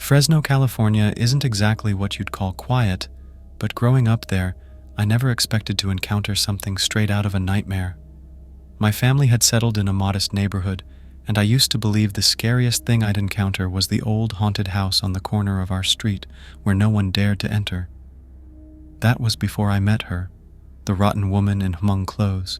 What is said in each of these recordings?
Fresno, California isn't exactly what you'd call quiet, but growing up there, I never expected to encounter something straight out of a nightmare. My family had settled in a modest neighborhood, and I used to believe the scariest thing I'd encounter was the old haunted house on the corner of our street where no one dared to enter. That was before I met her, the rotten woman in Hmong clothes,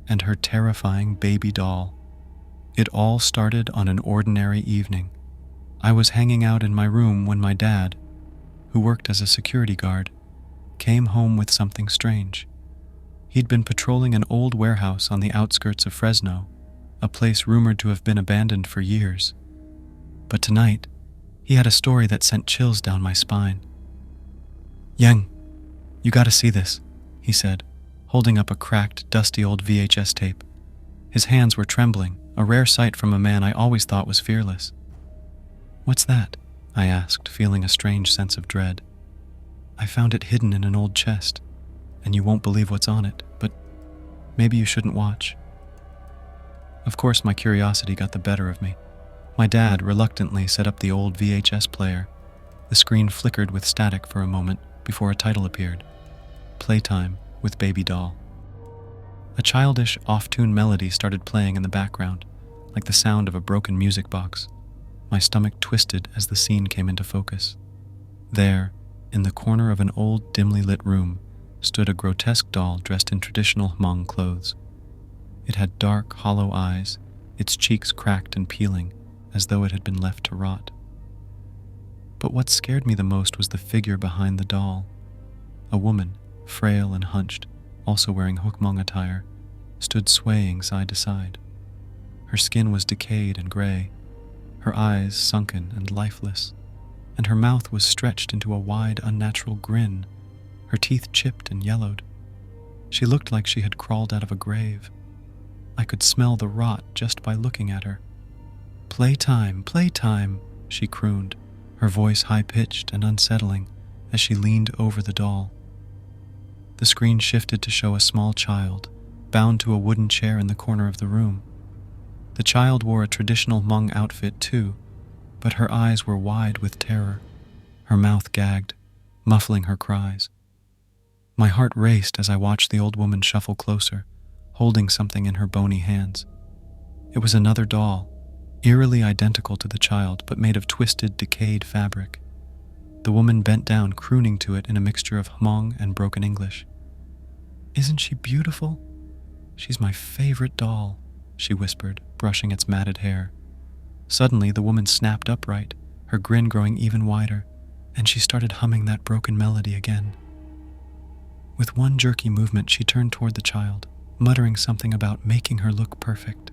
and her terrifying baby doll. It all started on an ordinary evening. I was hanging out in my room when my dad, who worked as a security guard, came home with something strange. He'd been patrolling an old warehouse on the outskirts of Fresno, a place rumored to have been abandoned for years. But tonight, he had a story that sent chills down my spine. "Yang, you gotta see this," he said, holding up a cracked, dusty old VHS tape. His hands were trembling, a rare sight from a man I always thought was fearless. "What's that?" I asked, feeling a strange sense of dread. "I found it hidden in an old chest, and you won't believe what's on it, but maybe you shouldn't watch." Of course, my curiosity got the better of me. My dad reluctantly set up the old VHS player. The screen flickered with static for a moment before a title appeared: Playtime with Baby Doll. A childish, off-tune melody started playing in the background, like the sound of a broken music box. My stomach twisted as the scene came into focus. There, in the corner of an old, dimly lit room, stood a grotesque doll dressed in traditional Hmong clothes. It had dark, hollow eyes, its cheeks cracked and peeling, as though it had been left to rot. But what scared me the most was the figure behind the doll. A woman, frail and hunched, also wearing Hmong attire, stood swaying side to side. Her skin was decayed and gray, her eyes sunken and lifeless, and her mouth was stretched into a wide, unnatural grin, her teeth chipped and yellowed. She looked like she had crawled out of a grave. I could smell the rot just by looking at her. "Playtime, playtime," she crooned, her voice high-pitched and unsettling as she leaned over the doll. The screen shifted to show a small child, bound to a wooden chair in the corner of the room. The child wore a traditional Hmong outfit too, but her eyes were wide with terror, her mouth gagged, muffling her cries. My heart raced as I watched the old woman shuffle closer, holding something in her bony hands. It was another doll, eerily identical to the child, but made of twisted, decayed fabric. The woman bent down, crooning to it in a mixture of Hmong and broken English. "Isn't she beautiful? She's my favorite doll," she whispered, brushing its matted hair. Suddenly, the woman snapped upright, her grin growing even wider, and she started humming that broken melody again. With one jerky movement, she turned toward the child, muttering something about making her look perfect.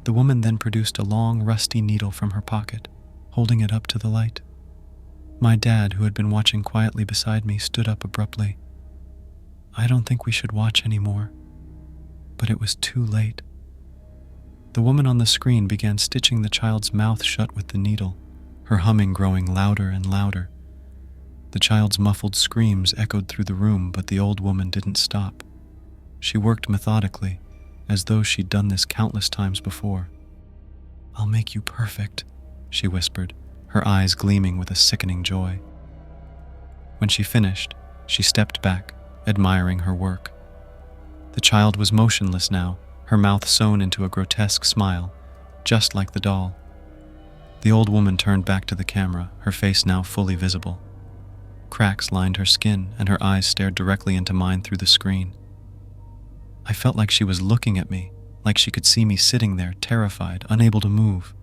The woman then produced a long, rusty needle from her pocket, holding it up to the light. My dad, who had been watching quietly beside me, stood up abruptly. "I don't think we should watch anymore." But it was too late. The woman on the screen began stitching the child's mouth shut with the needle, her humming growing louder and louder. The child's muffled screams echoed through the room, but the old woman didn't stop. She worked methodically, as though she'd done this countless times before. "I'll make you perfect," she whispered, her eyes gleaming with a sickening joy. When she finished, she stepped back, admiring her work. The child was motionless now, her mouth sewn into a grotesque smile, just like the doll. The old woman turned back to the camera, her face now fully visible. Cracks lined her skin, and her eyes stared directly into mine through the screen. I felt like she was looking at me, like she could see me sitting there, terrified, unable to move.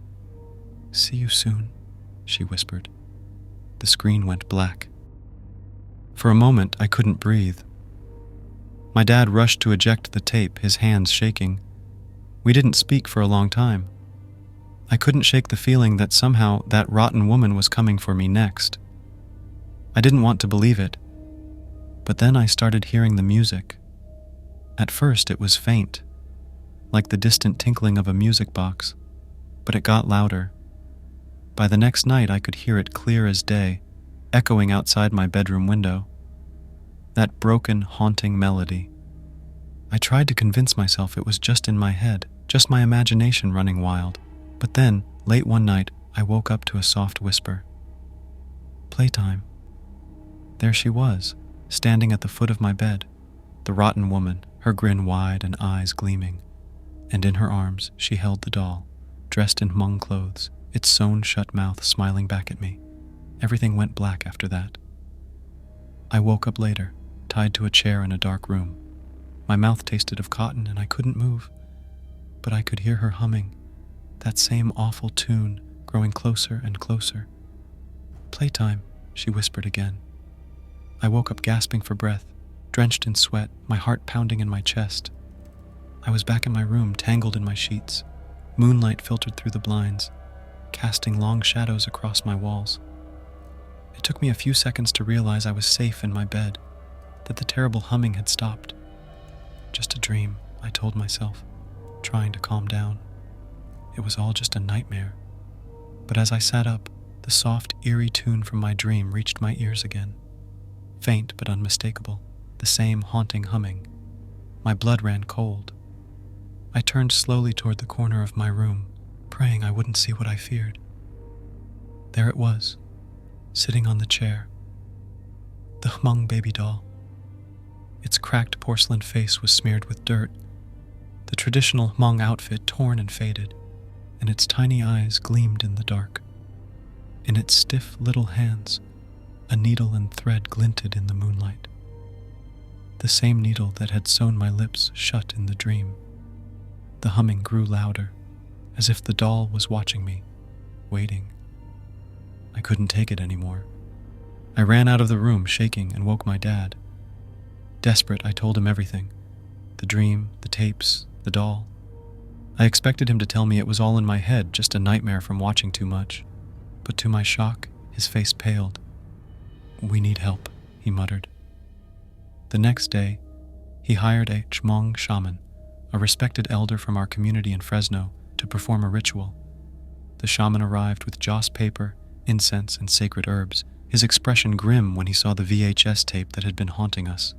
"See you soon," she whispered. The screen went black. For a moment, I couldn't breathe. My dad rushed to eject the tape, his hands shaking. We didn't speak for a long time. I couldn't shake the feeling that somehow that rotten woman was coming for me next. I didn't want to believe it, but then I started hearing the music. At first it was faint, like the distant tinkling of a music box, but it got louder. By the next night I could hear it clear as day, echoing outside my bedroom window. That broken, haunting melody. I tried to convince myself it was just in my head, just my imagination running wild. But then, late one night, I woke up to a soft whisper. Playtime. There she was, standing at the foot of my bed, the rotten woman, her grin wide and eyes gleaming. And in her arms she held the doll, dressed in Hmong clothes, its sewn-shut mouth smiling back at me. Everything went black after that. I woke up later, tied to a chair in a dark room. My mouth tasted of cotton and I couldn't move, but I could hear her humming, that same awful tune growing closer and closer. Playtime, she whispered again. I woke up gasping for breath, drenched in sweat, my heart pounding in my chest. I was back in my room, tangled in my sheets. Moonlight filtered through the blinds, casting long shadows across my walls. It took me a few seconds to realize I was safe in my bed, that the terrible humming had stopped. Just a dream, I told myself, trying to calm down. It was all just a nightmare. But as I sat up, the soft, eerie tune from my dream reached my ears again. Faint but unmistakable, the same haunting humming. My blood ran cold. I turned slowly toward the corner of my room, praying I wouldn't see what I feared. There it was, sitting on the chair. The Hmong baby doll. Its cracked porcelain face was smeared with dirt, the traditional Hmong outfit torn and faded, and its tiny eyes gleamed in the dark. In its stiff little hands, a needle and thread glinted in the moonlight. The same needle that had sewn my lips shut in the dream. The humming grew louder, as if the doll was watching me, waiting. I couldn't take it anymore. I ran out of the room, shaking, and woke my dad. Desperate, I told him everything. The dream, the tapes, the doll. I expected him to tell me it was all in my head, just a nightmare from watching too much. But to my shock, his face paled. "We need help," he muttered. The next day, he hired a Hmong shaman, a respected elder from our community in Fresno, to perform a ritual. The shaman arrived with joss paper, incense, and sacred herbs, his expression grim when he saw the VHS tape that had been haunting us.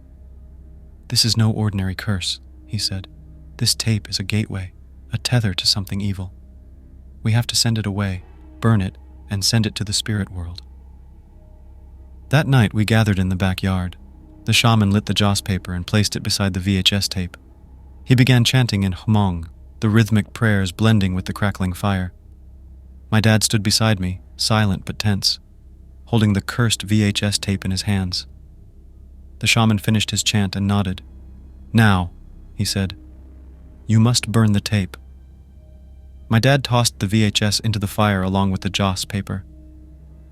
"This is no ordinary curse," he said. "This tape is a gateway, a tether to something evil. We have to send it away, burn it, and send it to the spirit world." That night we gathered in the backyard. The shaman lit the joss paper and placed it beside the VHS tape. He began chanting in Hmong, the rhythmic prayers blending with the crackling fire. My dad stood beside me, silent but tense, holding the cursed VHS tape in his hands. The shaman finished his chant and nodded. "Now," he said, "you must burn the tape." My dad tossed the VHS into the fire along with the joss paper.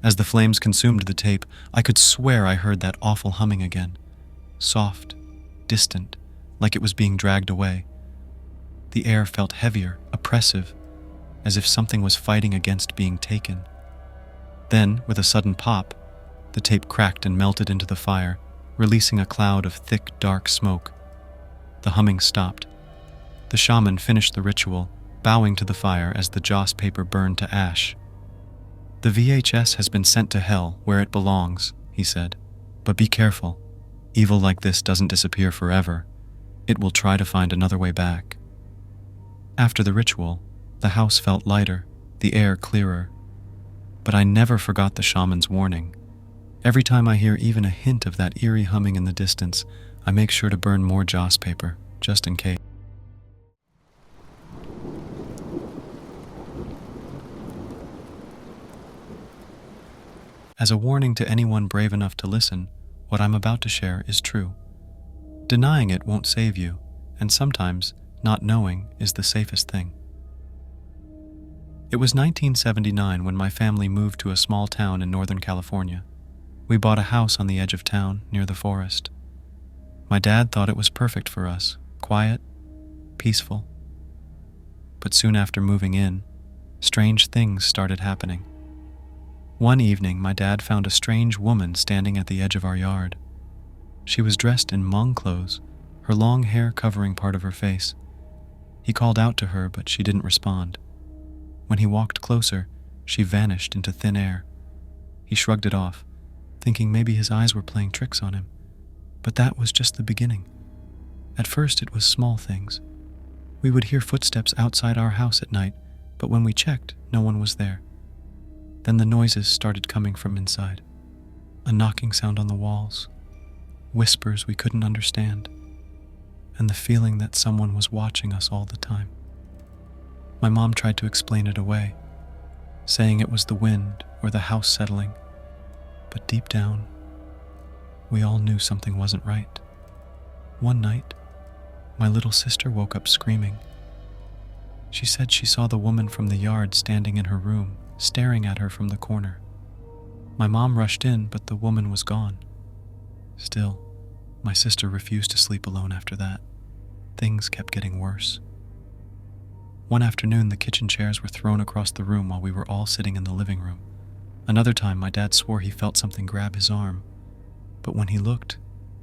As the flames consumed the tape, I could swear I heard that awful humming again. Soft, distant, like it was being dragged away. The air felt heavier, oppressive, as if something was fighting against being taken. Then, with a sudden pop, the tape cracked and melted into the fire, releasing a cloud of thick, dark smoke. The humming stopped. The shaman finished the ritual, bowing to the fire as the joss paper burned to ash. "The VHS has been sent to hell, where it belongs," he said. "But be careful. Evil like this doesn't disappear forever. It will try to find another way back." After the ritual, the house felt lighter, the air clearer. But I never forgot the shaman's warning. Every time I hear even a hint of that eerie humming in the distance, I make sure to burn more joss paper, just in case. As a warning to anyone brave enough to listen, what I'm about to share is true. Denying it won't save you, and sometimes not knowing is the safest thing. It was 1979 when my family moved to a small town in Northern California. We bought a house on the edge of town, near the forest. My dad thought it was perfect for us, quiet, peaceful. But soon after moving in, strange things started happening. One evening, my dad found a strange woman standing at the edge of our yard. She was dressed in Hmong clothes, her long hair covering part of her face. He called out to her, but she didn't respond. When he walked closer, she vanished into thin air. He shrugged it off, thinking maybe his eyes were playing tricks on him. But that was just the beginning. At first, it was small things. We would hear footsteps outside our house at night, but when we checked, no one was there. Then the noises started coming from inside. a knocking sound on the walls, whispers we couldn't understand, and the feeling that someone was watching us all the time. My mom tried to explain it away, saying it was the wind or the house settling, but deep down, we all knew something wasn't right. One night, my little sister woke up screaming. She said she saw the woman from the yard standing in her room, staring at her from the corner. My mom rushed in, but the woman was gone. Still, my sister refused to sleep alone after that. Things kept getting worse. One afternoon, the kitchen chairs were thrown across the room while we were all sitting in the living room. Another time, my dad swore he felt something grab his arm, but when he looked,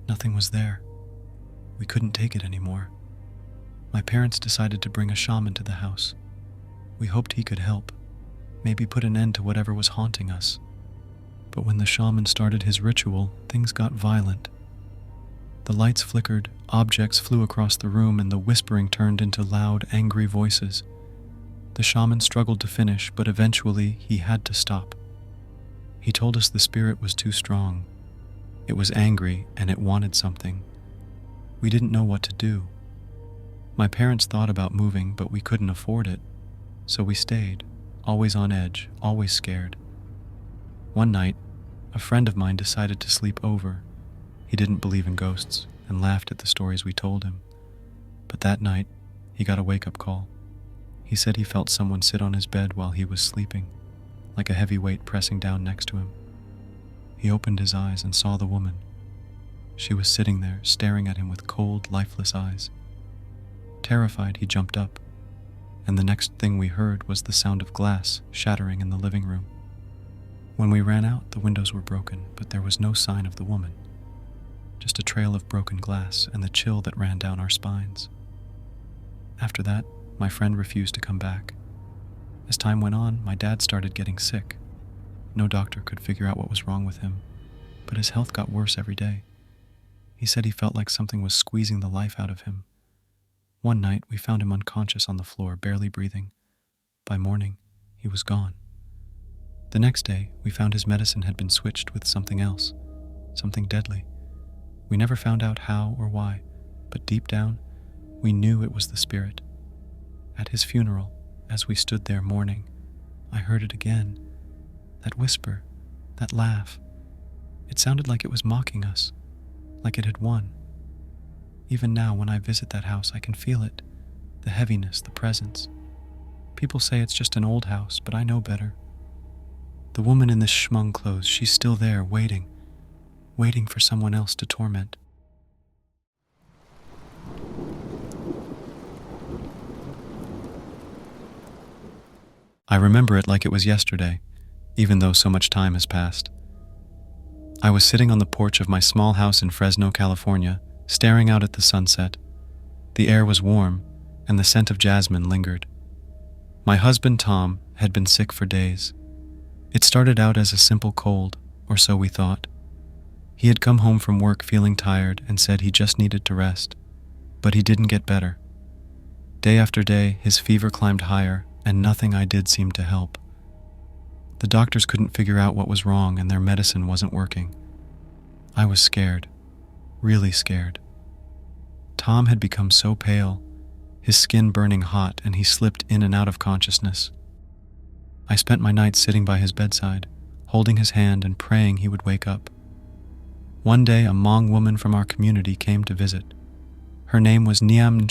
nothing was there. We couldn't take it anymore. My parents decided to bring a shaman to the house. We hoped he could help, maybe put an end to whatever was haunting us. But when the shaman started his ritual, things got violent. The lights flickered, objects flew across the room, and the whispering turned into loud, angry voices. The shaman struggled to finish, but eventually he had to stop. He told us the spirit was too strong. It was angry, and it wanted something. We didn't know what to do. My parents thought about moving, but we couldn't afford it, so we stayed, always on edge, always scared. One night, a friend of mine decided to sleep over. He didn't believe in ghosts and laughed at the stories we told him. But that night, he got a wake-up call. He said he felt someone sit on his bed while he was sleeping, like a heavy weight pressing down next to him. He opened his eyes and saw the woman. She was sitting there, staring at him with cold, lifeless eyes. Terrified, he jumped up, and the next thing we heard was the sound of glass shattering in the living room. When we ran out, the windows were broken, but there was no sign of the woman. Just a trail of broken glass and the chill that ran down our spines. After that, my friend refused to come back. As time went on, my dad started getting sick. No doctor could figure out what was wrong with him, but his health got worse every day. He said he felt like something was squeezing the life out of him. One night, we found him unconscious on the floor, barely breathing. By morning, he was gone. The next day, we found his medicine had been switched with something else, something deadly. We never found out how or why, but deep down, we knew it was the spirit. At his funeral, as we stood there mourning, I heard it again. That whisper, that laugh. It sounded like it was mocking us, like it had won. Even now, when I visit that house, I can feel it, the heaviness, the presence. People say it's just an old house, but I know better. The woman in the Hmong clothes, she's still there, waiting for someone else to torment. I remember it like it was yesterday, even though so much time has passed. I was sitting on the porch of my small house in Fresno, California, staring out at the sunset. The air was warm, and the scent of jasmine lingered. My husband, Tom, had been sick for days. It started out as a simple cold, or so we thought. He had come home from work feeling tired and said he just needed to rest, but he didn't get better. Day after day, his fever climbed higher, and nothing I did seemed to help. The doctors couldn't figure out what was wrong, and their medicine wasn't working. I was scared, really scared. Tom had become so pale, his skin burning hot, and he slipped in and out of consciousness. I spent my nights sitting by his bedside, holding his hand and praying he would wake up. One day, a Hmong woman from our community came to visit. Her name was Niam,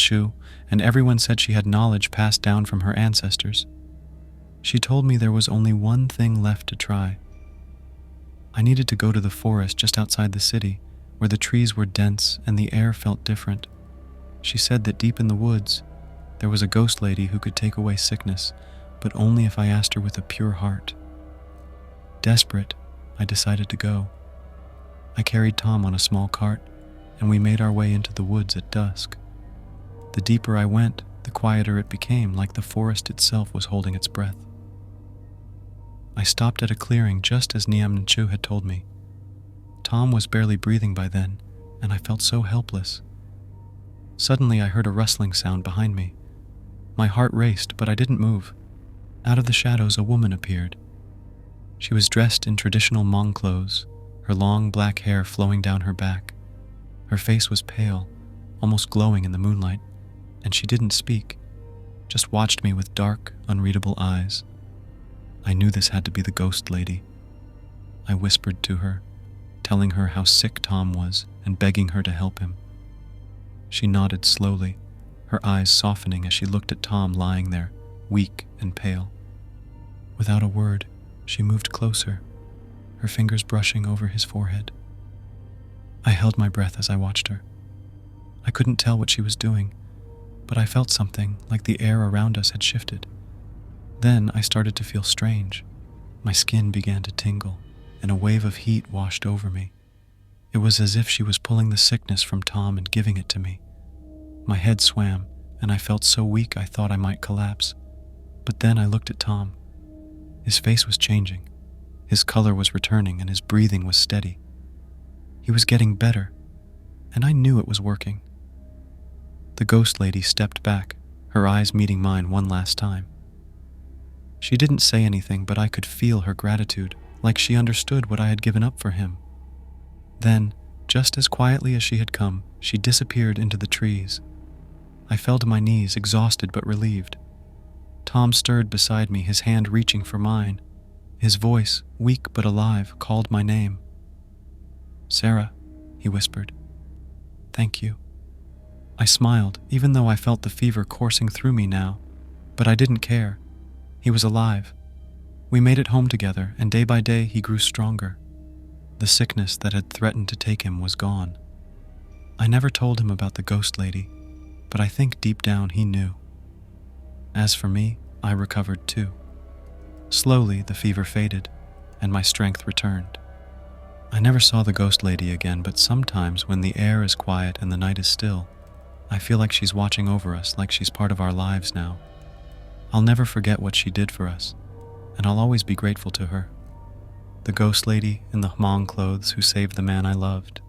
and everyone said she had knowledge passed down from her ancestors. She told me there was only one thing left to try. I needed to go to the forest just outside the city, where the trees were dense and the air felt different. She said that deep in the woods, there was a ghost lady who could take away sickness, but only if I asked her with a pure heart. Desperate, I decided to go. I carried Tom on a small cart, and we made our way into the woods at dusk. The deeper I went, the quieter it became, like the forest itself was holding its breath. I stopped at a clearing just as Niam had told me. Tom was barely breathing by then, and I felt so helpless. Suddenly I heard a rustling sound behind me. My heart raced, but I didn't move. Out of the shadows, a woman appeared. She was dressed in traditional Hmong clothes, her her long black hair flowing down her back. Her face was pale, almost glowing in the moonlight, and she didn't speak, just watched me with dark, unreadable eyes. I knew this had to be the ghost lady. I whispered to her, telling her how sick Tom was and begging her to help him. She nodded slowly, her eyes softening as she looked at Tom lying there, weak and pale. Without a word, she moved closer, her fingers brushing over his forehead. I held my breath as I watched her. I couldn't tell what she was doing, but I felt something like the air around us had shifted. Then I started to feel strange. My skin began to tingle, and a wave of heat washed over me. It was as if she was pulling the sickness from Tom and giving it to me. My head swam, and I felt so weak I thought I might collapse. But then I looked at Tom. His face was changing. His color was returning, and his breathing was steady. He was getting better, and I knew it was working. The ghost lady stepped back, her eyes meeting mine one last time. She didn't say anything, but I could feel her gratitude, like she understood what I had given up for him. Then, just as quietly as she had come, she disappeared into the trees. I fell to my knees, exhausted but relieved. Tom stirred beside me, his hand reaching for mine. His voice, weak but alive, called my name. "Sarah," he whispered. "Thank you." I smiled, even though I felt the fever coursing through me now, but I didn't care. He was alive. We made it home together, and day by day he grew stronger. The sickness that had threatened to take him was gone. I never told him about the ghost lady, but I think deep down he knew. As for me, I recovered too. Slowly, the fever faded, and my strength returned. I never saw the ghost lady again, but sometimes when the air is quiet and the night is still, I feel like she's watching over us, like she's part of our lives now. I'll never forget what she did for us, and I'll always be grateful to her. The ghost lady in the Hmong clothes who saved the man I loved.